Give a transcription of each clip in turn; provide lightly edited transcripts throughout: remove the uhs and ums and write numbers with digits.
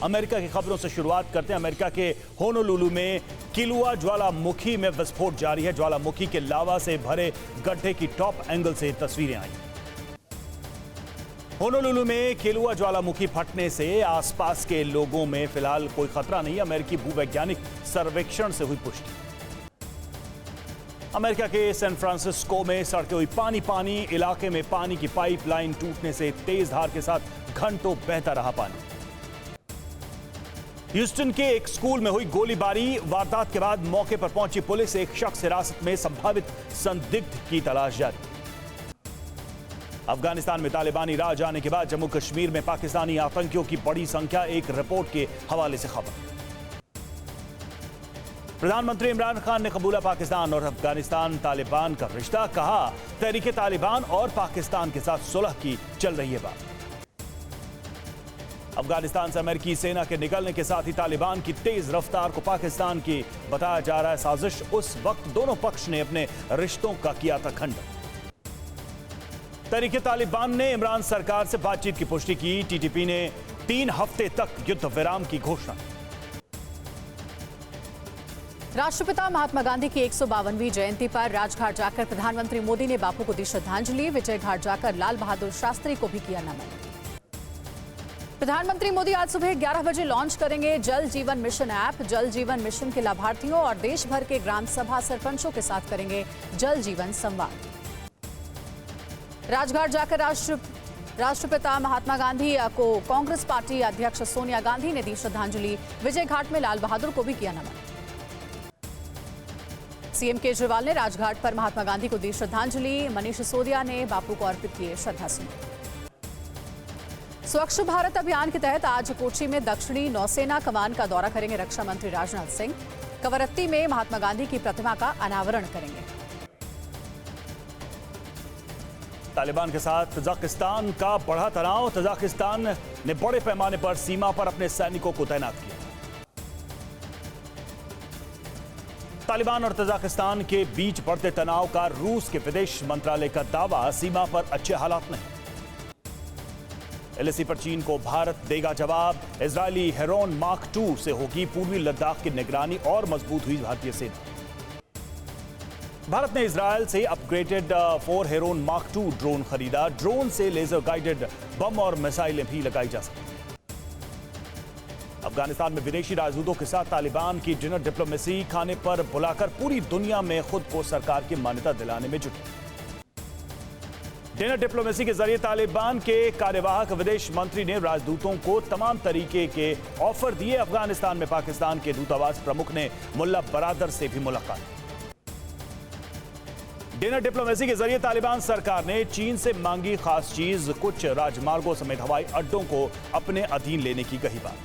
America की खबरों से शुरुआत करते हैं। अमेरिका के होनोलुलु में किलुआ ज्वालामुखी में विस्फोट जारी है। ज्वालामुखी के लावा से भरे गड्ढे की टॉप एंगल से तस्वीरें आई। होनोलुलु में किलुआ ज्वालामुखी फटने से आसपास के लोगों में फिलहाल कोई खतरा नहीं। अमेरिकी भूवैज्ञानिक सर्वेक्षण से हुई पुष्टि। अमेरिका के सैन फ्रांसिस्को में सड़कें हुई पानी। इलाके में पानी की पाइपलाइन टूटने से तेज धार के साथ घंटों बहता रहा पानी। ह्यूस्टन के एक स्कूल में हुई गोलीबारी। वारदात के बाद मौके पर पहुंची पुलिस। एक शख्स हिरासत में, संभावित संदिग्ध की तलाश जारी। अफगानिस्तान में तालिबानी राज आने के बाद जम्मू कश्मीर में पाकिस्तानी आतंकियों की बड़ी संख्या। एक रिपोर्ट के हवाले से खबर। प्रधानमंत्री इमरान खान ने कबूला पाकिस्तान और अफगानिस्तान तालिबान का रिश्ता। कहा, तहरीके तालिबान और पाकिस्तान के साथ सुलह की चल रही है बात। अफगानिस्तान से अमेरिकी सेना के निकलने के साथ ही तालिबान की तेज रफ्तार को पाकिस्तान की बताया जा रहा है साजिश। उस वक्त दोनों पक्ष ने अपने रिश्तों का किया था खंडन। तहरीके तालिबान ने इमरान सरकार से बातचीत की पुष्टि की। टीटीपी ने 3 हफ्ते तक युद्ध विराम की घोषणा। राष्ट्रपिता महात्मा गांधी की 152वीं जयंती पर राजघाट जाकर प्रधानमंत्री मोदी ने बापू को दी श्रद्धांजलि। विजय घाट जाकर लाल बहादुर शास्त्री को भी किया नमन। प्रधानमंत्री मोदी आज सुबह 11 बजे लॉन्च करेंगे जल जीवन मिशन ऐप। जल जीवन मिशन के लाभार्थियों और देश भर के ग्राम सभा सरपंचों के साथ करेंगे जल जीवन संवाद। राजघाट जाकर राष्ट्रपिता महात्मा गांधी को कांग्रेस पार्टी अध्यक्ष सोनिया गांधी ने दी श्रद्धांजलि। विजय घाट में लाल बहादुर को भी किया नमन। सीएम केजरीवाल ने राजघाट पर महात्मा गांधी को दी श्रद्धांजलि। मनीष सिसोदिया ने बापू को अर्पित किए श्रद्धासुमन। स्वच्छ भारत अभियान के तहत आज कोच्चि में दक्षिणी नौसेना कमान का दौरा करेंगे रक्षा मंत्री राजनाथ सिंह। कवरत्ती में महात्मा गांधी की प्रतिमा का अनावरण करेंगे। तालिबान के साथ तजाकिस्तान का बढ़ा तनाव। तजाकिस्तान ने बड़े पैमाने पर सीमा पर अपने सैनिकों को तैनात किया। तालिबान और तजाकिस्तान के बीच बढ़ते तनाव का रूस के विदेश मंत्रालय का दावा। सीमा पर अच्छे हालात नहीं। एलएसी पर चीन को भारत देगा जवाब। इजरायली हेरोन मार्क 2 से होगी पूर्वी लद्दाख की निगरानी। और मजबूत हुई भारतीय सेना। भारत ने इजरायल से अपग्रेडेड 4 हेरोन मार्क 2 ड्रोन खरीदा। ड्रोन से लेजर गाइडेड बम और मिसाइलें भी लगाई जा सकती। अफगानिस्तान में विदेशी राजदूतों के साथ तालिबान की डिनर डिप्लोमेसी। खाने पर बुलाकर पूरी दुनिया में खुद को सरकार की मान्यता दिलाने में जुटी। डिनर डिप्लोमेसी के जरिए तालिबान के कार्यवाहक विदेश मंत्री ने राजदूतों को तमाम तरीके के ऑफर दिए। अफगानिस्तान में पाकिस्तान के दूतावास प्रमुख ने मुल्ला बरादर से भी मुलाकात। डिनर डिप्लोमेसी के जरिए तालिबान सरकार ने चीन से मांगी खास चीज। कुछ राजमार्गों समेत हवाई अड्डों को अपने अधीन लेने की कही बात।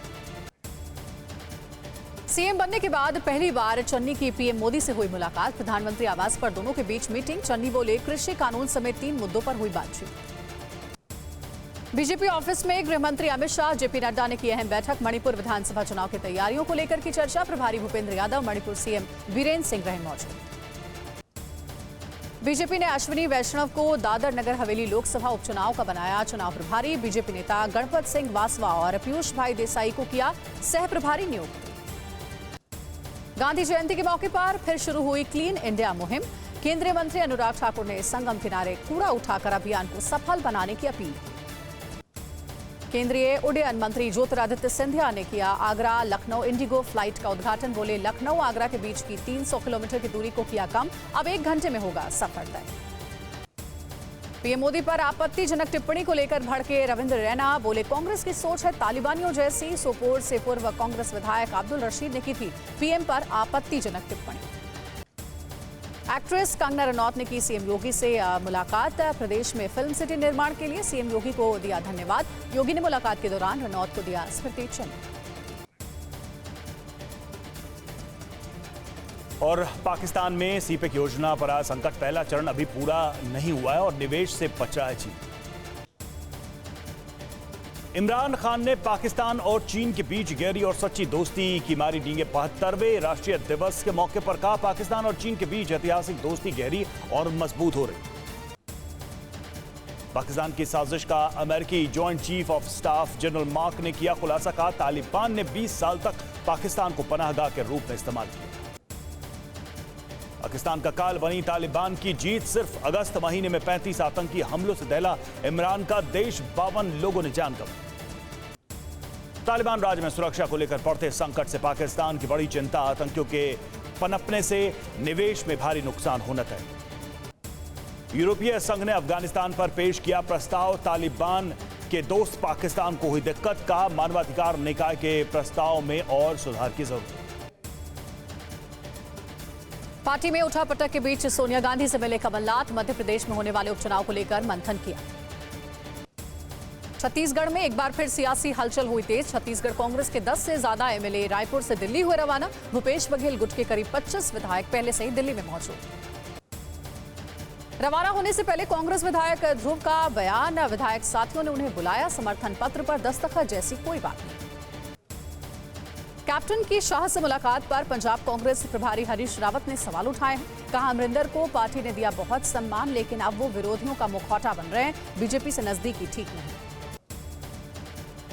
सीएम बनने के बाद पहली बार चन्नी की पीएम मोदी से हुई मुलाकात। प्रधानमंत्री आवास पर दोनों के बीच मीटिंग। चन्नी बोले, कृषि कानून समेत 3 मुद्दों पर हुई बातचीत। बीजेपी ऑफिस में गृह मंत्री अमित शाह, जेपी नड्डा ने की अहम बैठक। मणिपुर विधानसभा चुनाव की तैयारियों को लेकर की चर्चा। प्रभारी भूपेंद्र यादव, मणिपुर सीएम वीरेंद्र सिंह रहे मौजूद। बीजेपी ने अश्विनी वैष्णव को दादर नगर हवेली लोकसभा उपचुनाव का बनाया चुनाव प्रभारी। बीजेपी नेता गणपत सिंह वासवा और पीयूष भाई देसाई को किया सह प्रभारी नियुक्त। गांधी जयंती के मौके पर फिर शुरू हुई क्लीन इंडिया मुहिम। केंद्रीय मंत्री अनुराग ठाकुर ने संगम किनारे कूड़ा उठाकर अभियान को सफल बनाने की अपील की। केंद्रीय उड्डयन मंत्री ज्योतिरादित्य सिंधिया ने किया आगरा लखनऊ इंडिगो फ्लाइट का उद्घाटन। बोले, लखनऊ आगरा के बीच की 300 किलोमीटर की दूरी को किया कम। अब 1 घंटे में होगा सफर तय। पीएम मोदी पर आपत्तिजनक टिप्पणी को लेकर भड़के रविंद्र रैना। बोले, कांग्रेस की सोच है तालिबानियों जैसी। सोपोर से पूर्व कांग्रेस विधायक अब्दुल रशीद ने की थी पीएम पर आपत्तिजनक टिप्पणी। एक्ट्रेस कंगना रनौत ने की सीएम योगी से मुलाकात। प्रदेश में फिल्म सिटी निर्माण के लिए सीएम योगी को दिया धन्यवाद। योगी ने मुलाकात के दौरान रनौत को दिया स्मृति चिन्ह। और पाकिस्तान में सीपेक योजना पर आज संकट। पहला चरण अभी पूरा नहीं हुआ है और निवेश से बचा है चीन। इमरान खान ने पाकिस्तान और चीन के बीच गहरी और सच्ची दोस्ती की मारी डींगे। 72वें राष्ट्रीय दिवस के मौके पर कहा, पाकिस्तान और चीन के बीच ऐतिहासिक दोस्ती गहरी और मजबूत हो रही। पाकिस्तान की साजिश का अमेरिकी joint chief of staff general mark ने किया खुलासा। कहा तालिबान ने 20 साल तक पाकिस्तान को पनाहगाह के रूप में इस्तेमाल किया। पाकिस्तान का काल बनी तालिबान की जीत। सिर्फ अगस्त महीने में 35 आतंकी हमलों से दहला इमरान का देश। 52 लोगों ने जान गंवाई। तालिबान राज्य में सुरक्षा को लेकर बढ़ते संकट से पाकिस्तान की बड़ी चिंता। आतंकियों के पनपने से निवेश में भारी नुकसान होना तय। यूरोपीय संघ ने अफगानिस्तान पर पेश किया प्रस्ताव। तालिबान के दोस्त पाकिस्तान को हुई दिक्कत। कहा मानवाधिकार निकाय के प्रस्ताव में और सुधार की जरूरत। पार्टी में उठापटक के बीच सोनिया गांधी से मिले कमलनाथ। मध्य प्रदेश में होने वाले उपचुनाव को लेकर मंथन किया। छत्तीसगढ़ में एक बार फिर सियासी हलचल हुई तेज। छत्तीसगढ़ कांग्रेस के 10 से ज्यादा एमएलए रायपुर से दिल्ली हुए रवाना। भूपेश बघेल गुट के करीब 25 विधायक पहले से ही दिल्ली में मौजूद। रवाना होने से पहले कांग्रेस विधायक ध्रुव का बयान। विधायक साथियों ने उन्हें बुलाया। समर्थन पत्र पर दस्तखत जैसी कोई बात नहीं। कैप्टन की शाह से मुलाकात पर पंजाब कांग्रेस प्रभारी हरीश रावत ने सवाल उठाए हैं। कहा अमरिंदर को पार्टी ने दिया बहुत सम्मान, लेकिन अब वो विरोधियों का मुखौटा बन रहे हैं। बीजेपी से नजदीकी ठीक नहीं।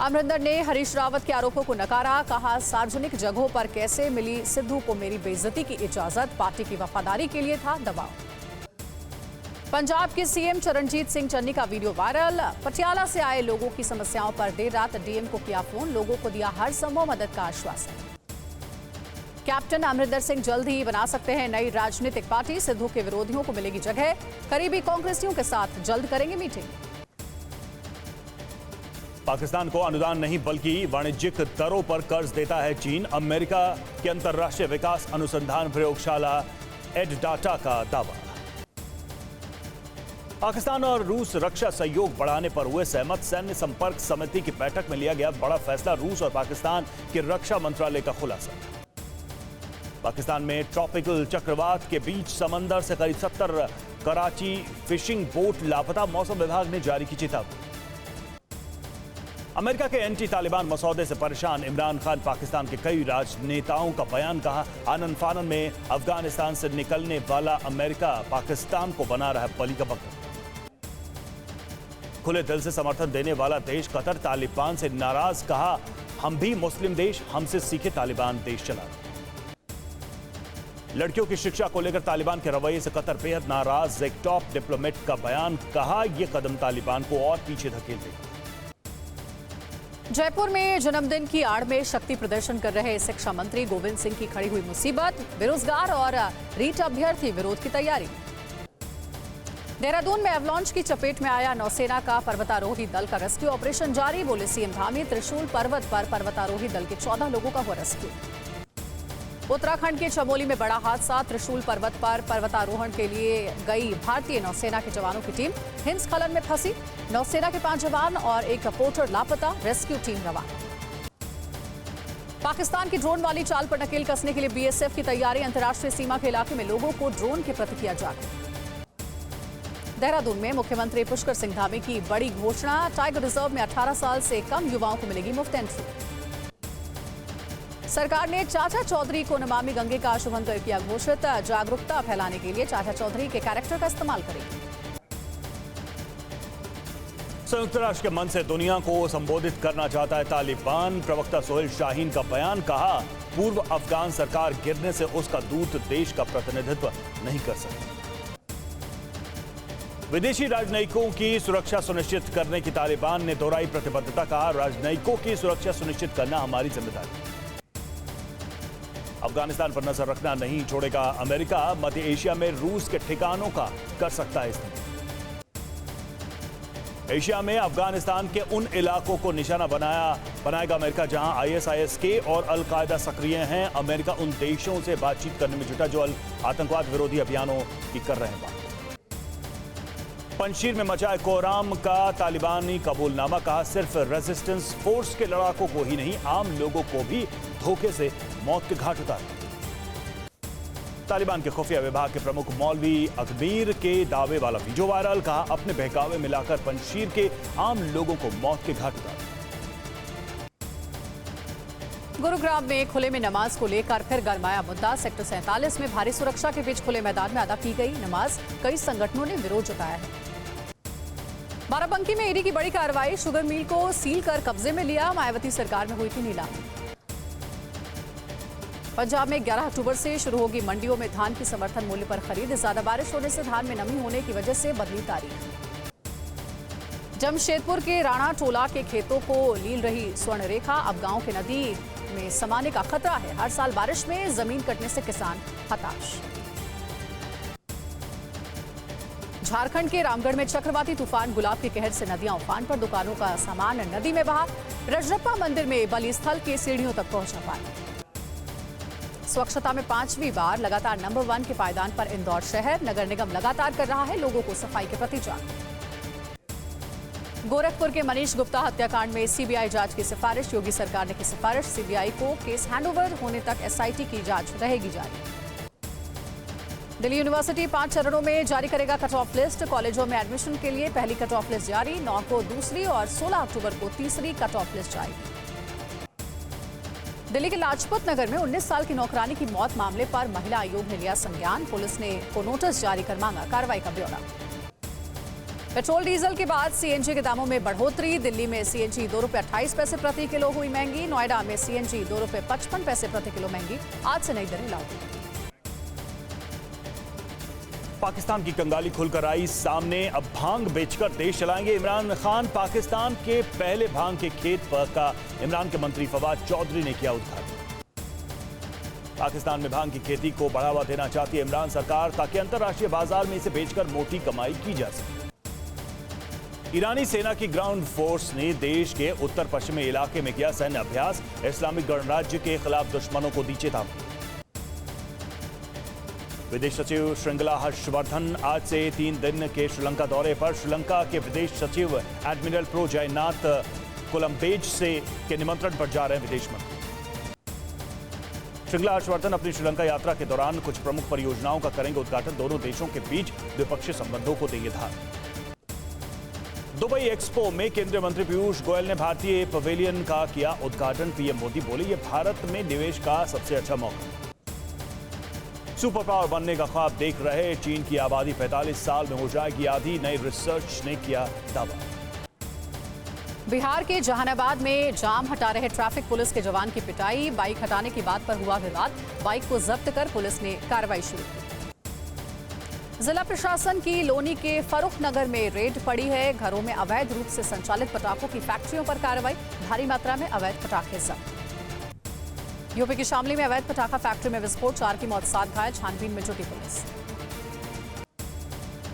अमरिंदर ने हरीश रावत के आरोपों को नकारा। कहा सार्वजनिक जगहों पर कैसे मिली सिद्धू को मेरी बेइज्जती की इजाजत। पार्टी की वफादारी के लिए था दबाव। पंजाब के सीएम चरणजीत सिंह चन्नी का वीडियो वायरल। पटियाला से आए लोगों की समस्याओं पर देर रात डीएम को किया फोन। लोगों को दिया हर संभव मदद का आश्वासन। कैप्टन अमरिंदर सिंह जल्द ही बना सकते हैं नई राजनीतिक पार्टी। सिद्धू के विरोधियों को मिलेगी जगह। करीबी कांग्रेसियों के साथ जल्द करेंगे मीटिंग। पाकिस्तान को अनुदान नहीं बल्कि वाणिज्यिक दरों पर कर्ज देता है चीन। अमेरिका के अंतर्राष्ट्रीय विकास अनुसंधान प्रयोगशाला एडडाटा का दावा। पाकिस्तान और रूस रक्षा सहयोग बढ़ाने पर हुए सहमत। सैन्य संपर्क समिति की बैठक में लिया गया बड़ा फैसला। रूस और पाकिस्तान के रक्षा मंत्रालय का खुलासा। पाकिस्तान में ट्रॉपिकल चक्रवात के बीच समंदर से करीब 70 कराची फिशिंग बोट लापता। मौसम विभाग ने जारी की चेतावनी। अमेरिका के एंटी तालिबान मसौदे से परेशान इमरान खान। पाकिस्तान के कई राजनेताओं का बयान। कहा आनन फानन में अफगानिस्तान से निकलने वाला अमेरिका पाकिस्तान को बना रहा है बलि का बकरा। खुले दिल से समर्थन देने वाला देश कतर तालिबान से नाराज। कहा हम भी मुस्लिम देश, हमसे सीखे तालिबान देश चला। लड़कियों की शिक्षा को लेकर तालिबान के रवैये से कतर बेहद नाराज। एक टॉप डिप्लोमेट का बयान। कहा यह कदम तालिबान को और पीछे धकेल देगा। जयपुर में जन्मदिन की आड़ में शक्ति प्रदर्शन कर रहे शिक्षा मंत्री गोविंद सिंह की खड़ी हुई मुसीबत। बेरोजगार और रीट अभ्यर्थी विरोध की तैयारी। देहरादून में एवलॉन्च की चपेट में आया नौसेना का पर्वतारोही दल का रेस्क्यू ऑपरेशन जारी। बोले सीएम धामी। त्रिशूल पर्वत पर पर्वतारोही दल के 14 लोगों का हुआ रेस्क्यू। उत्तराखंड के चमोली में बड़ा हादसा। त्रिशूल पर्वत पर पर्वतारोहण के लिए गई भारतीय नौसेना के जवानों की टीम हिमस्खलन में फंसी। नौसेना के 5 जवान और एक पोर्टर लापता। रेस्क्यू टीम रवाना। पाकिस्तान की ड्रोन वाली चाल पर नकेल कसने के लिए बीएसएफ की तैयारी। अंतर्राष्ट्रीय सीमा के इलाके में लोगों को ड्रोन के प्रति किया जागरूक। देहरादून में मुख्यमंत्री पुष्कर सिंह धामी की बड़ी घोषणा। टाइगर रिजर्व में 18 साल से कम युवाओं को मिलेगी मुफ्त एंट्री। सरकार ने चाचा चौधरी को नमामि गंगे का शुभ किया घोषित। जागरूकता फैलाने के लिए चाचा चौधरी के कैरेक्टर का इस्तेमाल करेगी। संयुक्त राष्ट्र के मंच से दुनिया को संबोधित करना चाहता है तालिबान। प्रवक्ता सोहेल शाहीन का बयान। कहा पूर्व अफगान सरकार गिरने से उसका दूत देश का प्रतिनिधित्व नहीं कर सकता। विदेशी राजनयिकों की सुरक्षा सुनिश्चित करने की तालिबान ने दोहराई प्रतिबद्धता। कहा राजनयिकों की सुरक्षा सुनिश्चित करना हमारी जिम्मेदारी। अफगानिस्तान पर नजर रखना नहीं छोड़ेगा अमेरिका। मध्य एशिया में रूस के ठिकानों का कर सकता है इस्तेमाल। एशिया में अफगानिस्तान के उन इलाकों को निशाना बनाएगा अमेरिका जहां आईएसआईएस और अल कायदा सक्रिय हैं। अमेरिका उन देशों से बातचीत करने में जुटा जो आतंकवाद विरोधी अभियानों की कर रहे हैं। पंजशीर में मचा कोहराम का तालिबानी कबूलनामा। कहा सिर्फ रेजिस्टेंस फोर्स के लड़ाकों को ही नहीं आम लोगों को भी धोखे से मौत के घाट उतारे। तालिबान के खुफिया विभाग के प्रमुख मौलवी अकबीर के दावे वाला वीडियो वायरल। कहा अपने बहकावे मिलाकर पंजशीर के आम लोगों को मौत के घाट उतारे। गुरुग्राम में खुले में नमाज को लेकर फिर गरमाया मुद्दा। सेक्टर 47 में भारी सुरक्षा के बीच खुले मैदान में अदा की गई नमाज। कई संगठनों ने विरोध जताया है। बाराबंकी में ईडी की बड़ी कार्रवाई, शुगर मिल को सील कर कब्जे में लिया। मायावती सरकार में हुई थी नीलामी। पंजाब में 11 अक्टूबर से शुरू होगी मंडियों में धान की समर्थन मूल्य पर खरीद। ज्यादा बारिश होने से धान में नमी होने की वजह से बदली तारीख। जमशेदपुर के राणा टोला के खेतों को लील रही स्वर्ण रेखा, अब गांव के नदी में समाने का खतरा है। हर साल बारिश में जमीन कटने से किसान हताश। झारखंड के रामगढ़ में चक्रवाती तूफान गुलाब के कहर से नदियां उफान पर, दुकानों का सामान नदी में बहा। रजरप्पा मंदिर में बलि स्थल के सीढ़ियों तक पहुंचा पानी। स्वच्छता में 5वीं बार लगातार नंबर 1 के पायदान पर इंदौर शहर। नगर निगम लगातार कर रहा है लोगों को सफाई के प्रति जागरूक। गोरखपुर के मनीष गुप्ता हत्याकांड में सीबीआई जांच की सिफारिश। योगी सरकार ने की सिफारिश, सीबीआई को केस हैंडओवर होने तक एसआईटी की जांच रहेगी जारी। दिल्ली यूनिवर्सिटी 5 चरणों में जारी करेगा कट ऑफ लिस्ट। कॉलेजों में एडमिशन के लिए पहली कट ऑफ लिस्ट जारी, 9 को दूसरी और 16 अक्टूबर को तीसरी कट ऑफ लिस्ट जारी। दिल्ली के लाजपत नगर में 19 साल की नौकरानी की मौत मामले पर महिला आयोग ने लिया संज्ञान। पुलिस ने को नोटिस जारी कर मांगा कार्रवाई का ब्यौरा। पेट्रोल डीजल के बाद सीएनजी के दामों में बढ़ोतरी। दिल्ली में सीएनजी 2 रुपये 28 पैसे प्रति किलो हुई महंगी। नोएडा में सीएनजी 2 रुपये 55 पैसे प्रति किलो महंगी। आज से नई दरें लागू। पाकिस्तान की कंगाली खुलकर आई सामने, अब भांग बेचकर देश चलाएंगे इमरान खान। पाकिस्तान के पहले भांग के खेत पर का इमरान के मंत्री फवाद चौधरी ने किया उद्घाटन। पाकिस्तान में भांग की खेती को बढ़ावा देना चाहती है इमरान सरकार, ताकि अंतर्राष्ट्रीय बाजार में इसे बेचकर मोटी कमाई की जा सके। ईरानी सेना की ग्राउंड फोर्स ने देश के उत्तर पश्चिमी इलाके में किया सैन्य अभ्यास। इस्लामिक गणराज्य के खिलाफ दुश्मनों को दी चेतावनी। विदेश सचिव श्रृंगला हर्षवर्धन आज से 3 दिन के श्रीलंका दौरे पर। श्रीलंका के विदेश सचिव एडमिरल प्रो जयनाथ कोलंबेज के निमंत्रण पर जा रहे हैं विदेश मंत्री। श्रृंगला हर्षवर्धन अपनी श्रीलंका यात्रा के दौरान कुछ प्रमुख परियोजनाओं का करेंगे उद्घाटन। दोनों देशों के बीच द्विपक्षीय संबंधों को देंगे धार। दुबई एक्सपो में केंद्रीय मंत्री पीयूष गोयल ने भारतीय पवेलियन का किया उद्घाटन। पीएम मोदी बोले, यह भारत में निवेश का सबसे अच्छा मौका। सुपर पावर बनने का ख्वाब देख रहे चीन की आबादी 45 साल में हो जाएगी आधी, नई रिसर्च ने किया दावा। बिहार के जहानाबाद में जाम हटा रहे ट्रैफिक पुलिस के जवान की पिटाई। बाइक हटाने की बात पर हुआ विवाद। बाइक को जब्त कर पुलिस ने कार्रवाई शुरू की। जिला प्रशासन की लोनी के फरुख नगर में रेड पड़ी है। घरों में अवैध रूप से संचालित पटाखों की फैक्ट्रियों पर कार्रवाई। भारी मात्रा में अवैध पटाखे जब्त। यूपी की शामली में अवैध पटाखा फैक्ट्री में विस्फोट, 4 की मौत, 7 घायल। छानबीन में जुटी पुलिस।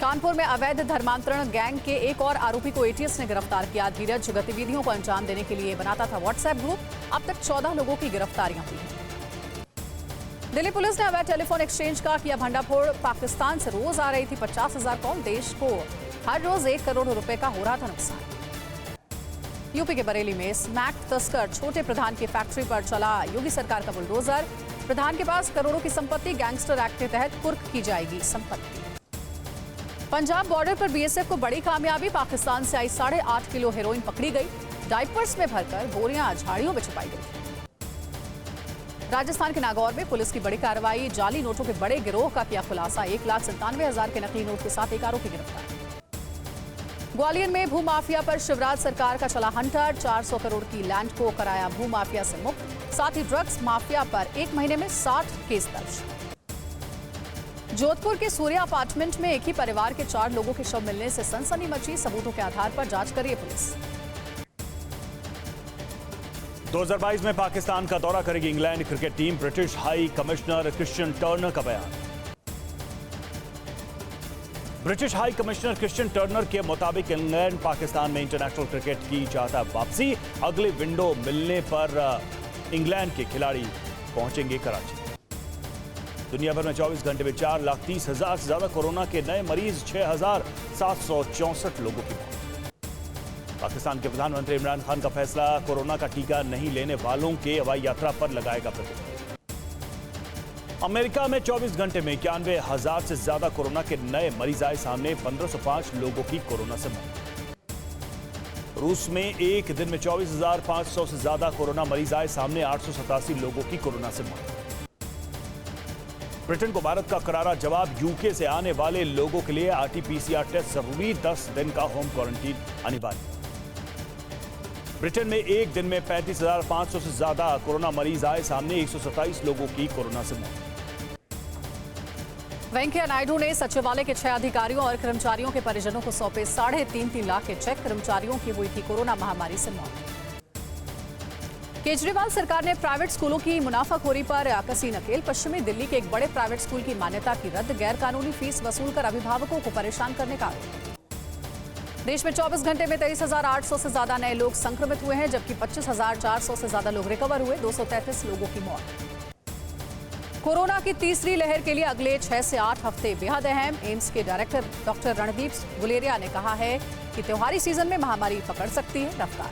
कानपुर में अवैध धर्मांतरण गैंग के एक और आरोपी को एटीएस ने गिरफ्तार किया। धीरज गतिविधियों को अंजाम देने के लिए बनाता था व्हाट्सएप ग्रुप। अब तक 14 लोगों की गिरफ्तारियां हुई हैं। दिल्ली पुलिस ने अवैध टेलीफोन एक्सचेंज का किया भंडाफोड़। पाकिस्तान से रोज आ रही थी 50,000 कॉल। देश को हर रोज 1 करोड़ रुपए का हो रहा था नुकसान। यूपी के बरेली में स्मैक तस्कर छोटे प्रधान की फैक्ट्री पर चला योगी सरकार का बुलडोजर। प्रधान के पास करोड़ों की संपत्ति, गैंगस्टर एक्ट के तहत कुर्क की जाएगी संपत्ति। पंजाब बॉर्डर पर बीएसएफ को बड़ी कामयाबी। पाकिस्तान से आई 8.5 किलो हेरोइन पकड़ी गई। डाइपर्स में भरकर बोरियां झाड़ियों में छिपाई गई। राजस्थान के नागौर में पुलिस की बड़ी कार्रवाई। जाली नोटों के बड़े गिरोह का किया खुलासा। 1,97,000 के नकली नोट के साथ एक आरोपी गिरफ्तार। ग्वालियर में भूमाफिया पर शिवराज सरकार का चला हंटर। 400 करोड़ की लैंड को कराया भूमाफिया से मुक्त। साथ ही ड्रग्स माफिया पर 1 महीने में 60 केस दर्ज। जोधपुर के सूर्या अपार्टमेंट में एक ही परिवार के 4 लोगों के शव मिलने से सनसनी मची। सबूतों के आधार पर जांच कर रही है पुलिस। 2022 में पाकिस्तान का दौरा करेगी England cricket team. British high commissioner Christian Turner का बयान। British high commissioner Christian Turner के मुताबिक इंग्लैंड पाकिस्तान में इंटरनेशनल क्रिकेट की चाहता है वापसी। अगले विंडो मिलने पर इंग्लैंड के खिलाड़ी पहुंचेंगे कराची। दुनिया भर में 24 घंटे में 4,30,000 से ज्यादा कोरोना के नए मरीज, 6,764 लोगों की मौत। पाकिस्तान के प्रधानमंत्री इमरान खान का फैसला, कोरोना का टीका नहीं लेने वालों के हवाई यात्रा पर लगाएगा प्रतिबंध। अमेरिका में 24 घंटे में 91,000 से ज्यादा कोरोना के नए मरीज आए सामने। 1,505 लोगों की कोरोना से मौत। रूस में एक दिन में 24,500 से ज्यादा कोरोना मरीज आए सामने। 887 लोगों की कोरोना से मौत। ब्रिटेन को भारत का करारा जवाब। यूके से आने वाले लोगों के लिए आरटी-पीसीआर टेस्ट जरूरी, 10 दिन का होम क्वारंटीन अनिवार्य। ब्रिटेन में एक दिन में 35,500 से ज्यादा कोरोना मरीज आए सामने, 127 लोगों की कोरोना से मौत। वेंकैया नायडू ने सचिवालय के 6 अधिकारियों और कर्मचारियों के परिजनों को सौंपे 3.5 लाख के चेक। कर्मचारियों की हुई थी कोरोना महामारी से मौत। केजरीवाल सरकार ने प्राइवेट स्कूलों की मुनाफाखोरी पर कसी नकेल। पश्चिमी दिल्ली के एक बड़े प्राइवेट स्कूल की मान्यता की रद्द। गैरकानूनी फीस वसूलकर अभिभावकों को परेशान करने का आरोप। देश में 24 घंटे में 23,800 से ज्यादा नए लोग संक्रमित हुए हैं, जबकि 25,400 से ज्यादा लोग रिकवर हुए। 233 लोगों की मौत। कोरोना की तीसरी लहर के लिए अगले 6 से 8 हफ्ते बेहद अहम। एम्स के डायरेक्टर डॉक्टर रणदीप गुलेरिया ने कहा है कि त्योहारी सीजन में महामारी पकड़ सकती है रफ्तार।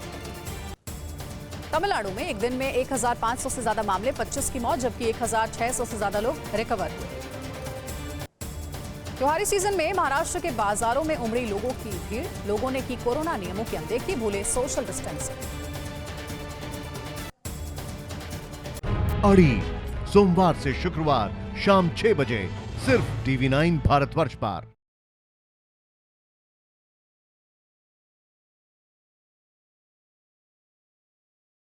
तमिलनाडु में एक दिन में 1,500 से ज्यादा मामले, 25 की मौत, जबकि 1,600 से ज्यादा लोग रिकवर हुए। त्योहारी सीजन में महाराष्ट्र के बाजारों में उमड़ी लोगों की भीड़। लोगों ने की कोरोना नियमों की अनदेखी, भूले सोशल डिस्टेंसिंग। अड़ी सोमवार से शुक्रवार शाम 6 बजे सिर्फ TV9 भारतवर्ष पर।